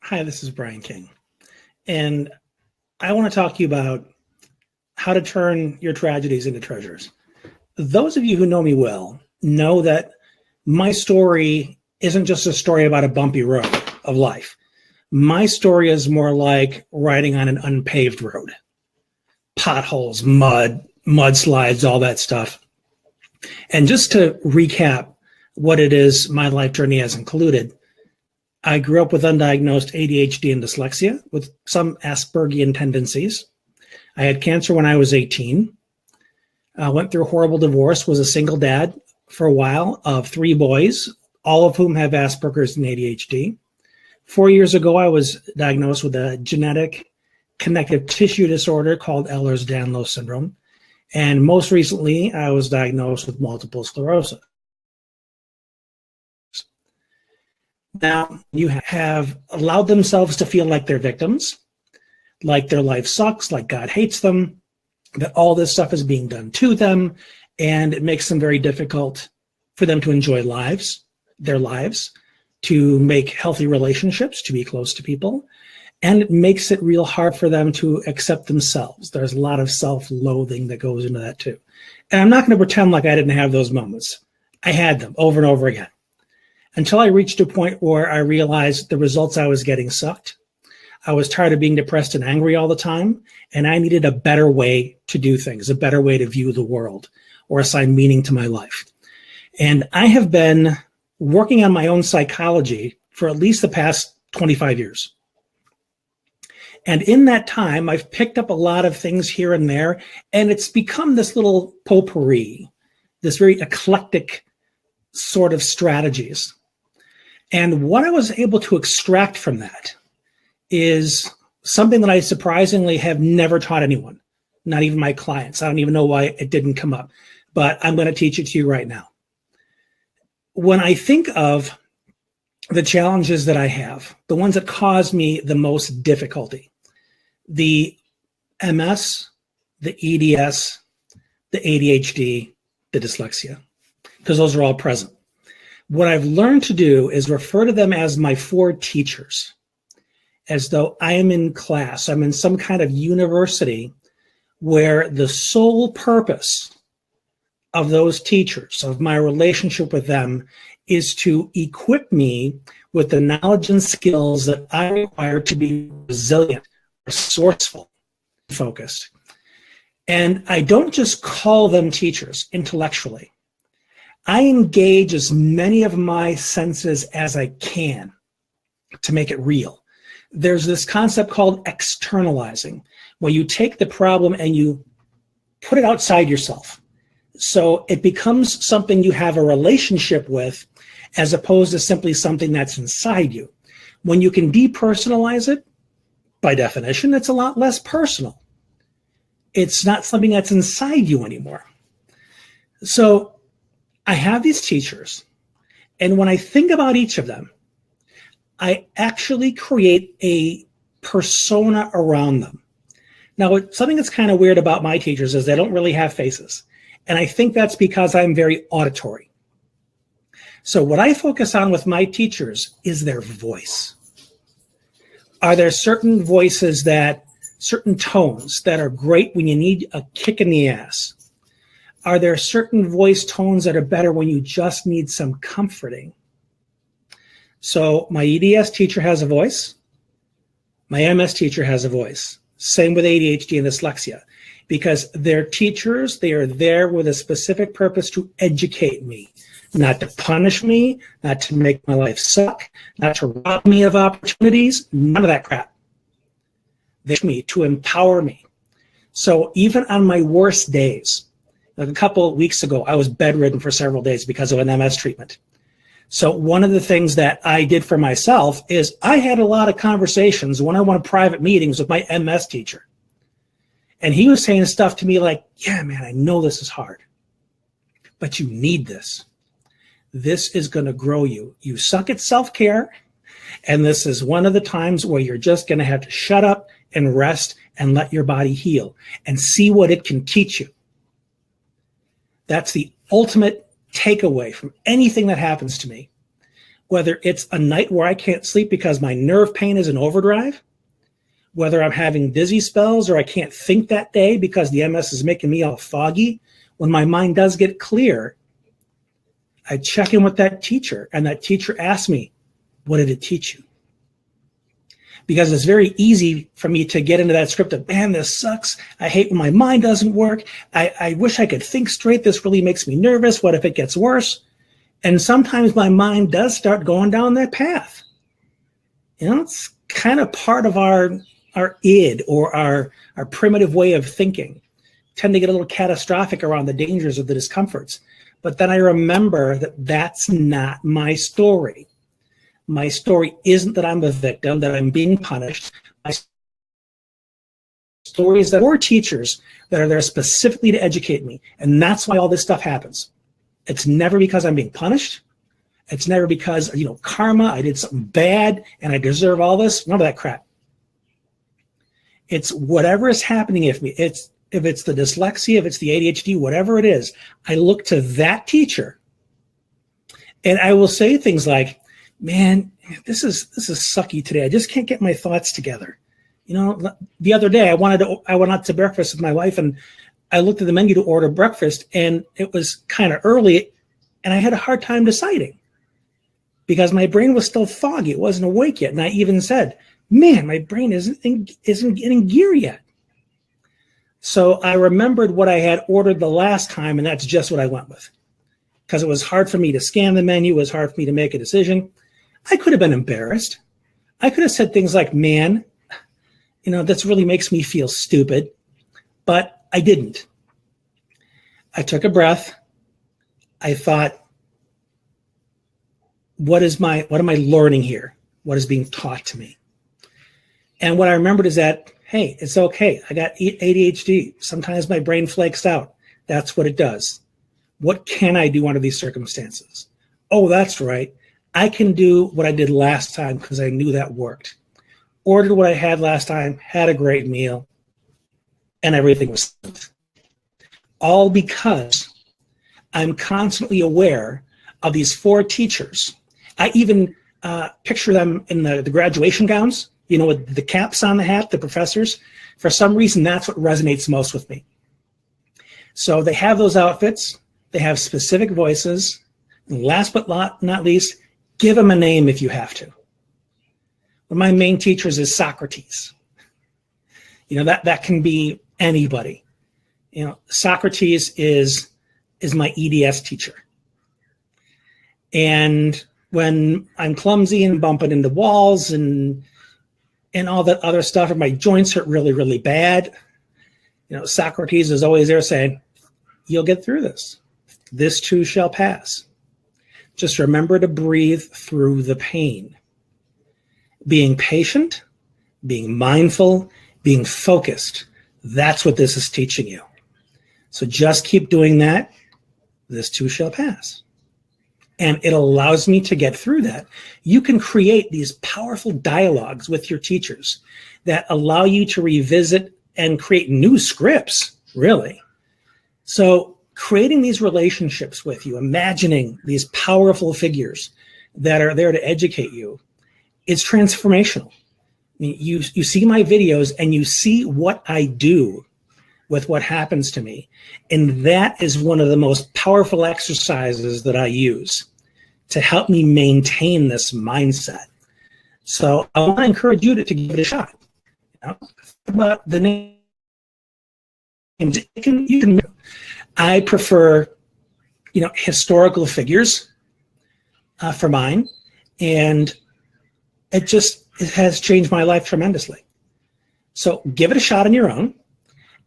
Hi, this is Brian King, and I want to talk to you about how to turn your tragedies into treasures. Those of you who know me well know that my story isn't just a story about a bumpy road of life. My story is more like riding on an unpaved road. Potholes, mudslides, all that stuff. And just to recap what it is my life journey has included, I grew up with undiagnosed ADHD and dyslexia with some Aspergian tendencies. I had cancer when I was 18. I went through a horrible divorce, was a single dad for a while of 3 boys, all of whom have Asperger's and ADHD. 4 years ago, I was diagnosed with a genetic connective tissue disorder called Ehlers-Danlos syndrome. And most recently, I was diagnosed with multiple sclerosis. Now, you have allowed themselves to feel like they're victims, like their life sucks, like God hates them, that all this stuff is being done to them, and it makes them very difficult for them to enjoy their lives, to make healthy relationships, to be close to people, and it makes it real hard for them to accept themselves. There's a lot of self-loathing that goes into that too. And I'm not going to pretend like I didn't have those moments. I had them over and over again, until I reached a point where I realized the results I was getting sucked. I was tired of being depressed and angry all the time, and I needed a better way to do things, a better way to view the world or assign meaning to my life. And I have been working on my own psychology for at least the past 25 years. And in that time, I've picked up a lot of things here and there, and it's become this little potpourri, this very eclectic sort of strategies. And what I was able to extract from that is something that I surprisingly have never taught anyone, not even my clients. I don't even know why it didn't come up, but I'm going to teach it to you right now. When I think of the challenges that I have, the ones that cause me the most difficulty, the MS, the EDS, the ADHD, the dyslexia, because those are all present. What I've learned to do is refer to them as my 4 teachers, as though I am in class. I'm in some kind of university where the sole purpose of those teachers, of my relationship with them, is to equip me with the knowledge and skills that I require to be resilient, resourceful, focused. And I don't just call them teachers intellectually. I engage as many of my senses as I can to make it real. There's this concept called externalizing, where you take the problem and you put it outside yourself. So it becomes something you have a relationship with, as opposed to simply something that's inside you. When you can depersonalize it, by definition, it's a lot less personal. It's not something that's inside you anymore. So I have these teachers, and when I think about each of them, I actually create a persona around them. Now, something that's kind of weird about my teachers is they don't really have faces. And I think that's because I'm very auditory. So what I focus on with my teachers is their voice. Are there certain voices certain tones that are great when you need a kick in the ass? Are there certain voice tones that are better when you just need some comforting? So my EDS teacher has a voice. My MS teacher has a voice. Same with ADHD and dyslexia. Because they're teachers, they are there with a specific purpose to educate me, not to punish me, not to make my life suck, not to rob me of opportunities, none of that crap. They teach me to empower me. So even on my worst days, like a couple of weeks ago, I was bedridden for several days because of an MS treatment. So one of the things that I did for myself is I had a lot of conversations when I went to private meetings with my MS teacher. And he was saying stuff to me like, yeah, man, I know this is hard, but you need this. This is going to grow you. You suck at self-care, and this is one of the times where you're just going to have to shut up and rest and let your body heal and see what it can teach you. That's the ultimate takeaway from anything that happens to me. whether it's a night where I can't sleep because my nerve pain is in overdrive, whether I'm having dizzy spells or I can't think that day because the MS is making me all foggy. When my mind does get clear, I check in with that teacher, and that teacher asks me, what did it teach you? Because it's very easy for me to get into that script of, man, this sucks. I hate when my mind doesn't work. I wish I could think straight. This really makes me nervous. What if it gets worse? And sometimes my mind does start going down that path. It's kind of part of our id, or our primitive way of thinking. Tend to get a little catastrophic around the dangers or the discomforts. But then I remember that that's not my story. My story isn't that I'm a victim, that I'm being punished. My story is that we're teachers that are there specifically to educate me. And that's why all this stuff happens. It's never because I'm being punished. It's never because, karma, I did something bad and I deserve all this. None of that crap. It's whatever is happening. If it's the dyslexia, if it's the ADHD, whatever it is, I look to that teacher and I will say things like, man, this is sucky today. I just can't get my thoughts together. The other day I went out to breakfast with my wife, and I looked at the menu to order breakfast, and it was kind of early, and I had a hard time deciding because my brain was still foggy. It wasn't awake yet. And I even said, man, my brain isn't getting gear yet. So I remembered what I had ordered the last time, and that's just what I went with. Because it was hard for me to scan the menu, it was hard for me to make a decision. I could have been embarrassed. I could have said things like, man, this really makes me feel stupid. But I didn't. I took a breath. I thought, what am I learning here? What is being taught to me? And what I remembered is that, hey, it's okay. I got ADHD. Sometimes my brain flakes out. That's what it does. What can I do under these circumstances? Oh, that's right. I can do what I did last time because I knew that worked. Ordered what I had last time, had a great meal, and everything was smooth. All because I'm constantly aware of these 4 teachers. I even picture them in the graduation gowns, with the caps on the hat, the professors. For some reason, that's what resonates most with me. So they have those outfits. They have specific voices. And last but not least, give them a name if you have to. One of my main teachers is Socrates. That can be anybody. Socrates is my EDS teacher. And when I'm clumsy and bumping into walls and all that other stuff, and my joints hurt really, really bad, Socrates is always there saying, you'll get through this. This too shall pass. Just remember to breathe through the pain. Being patient, being mindful, being focused. That's what this is teaching you. So just keep doing that. This too shall pass. And it allows me to get through that. You can create these powerful dialogues with your teachers that allow you to revisit and create new scripts, really. So creating these relationships with you, imagining these powerful figures that are there to educate you, it's transformational. I mean, you see my videos and you see what I do with what happens to me. And that is one of the most powerful exercises that I use to help me maintain this mindset. So I want to encourage you to give it a shot. About the names, I prefer, historical figures for mine, and it has changed my life tremendously. So give it a shot on your own.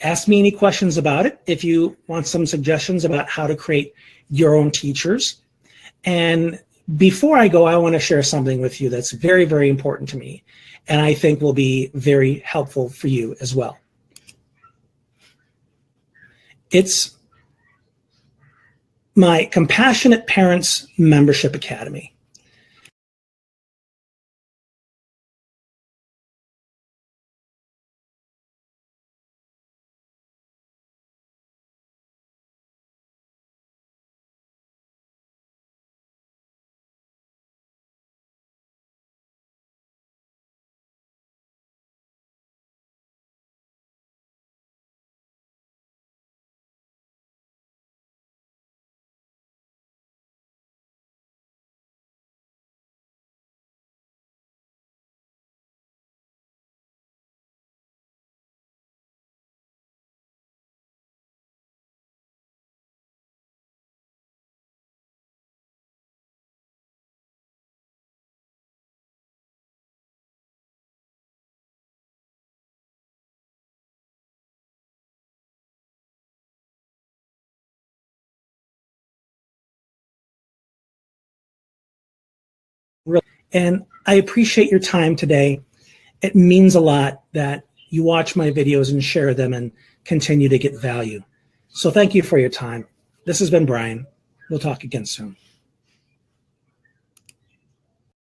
Ask me any questions about it if you want some suggestions about how to create your own teachers. And before I go, I want to share something with you that's very, very important to me, and I think will be very helpful for you as well. It's my Compassionate Parents Membership Academy. And I appreciate your time today. It means a lot that you watch my videos and share them and continue to get value. So thank you for your time. This has been Brian. We'll talk again soon.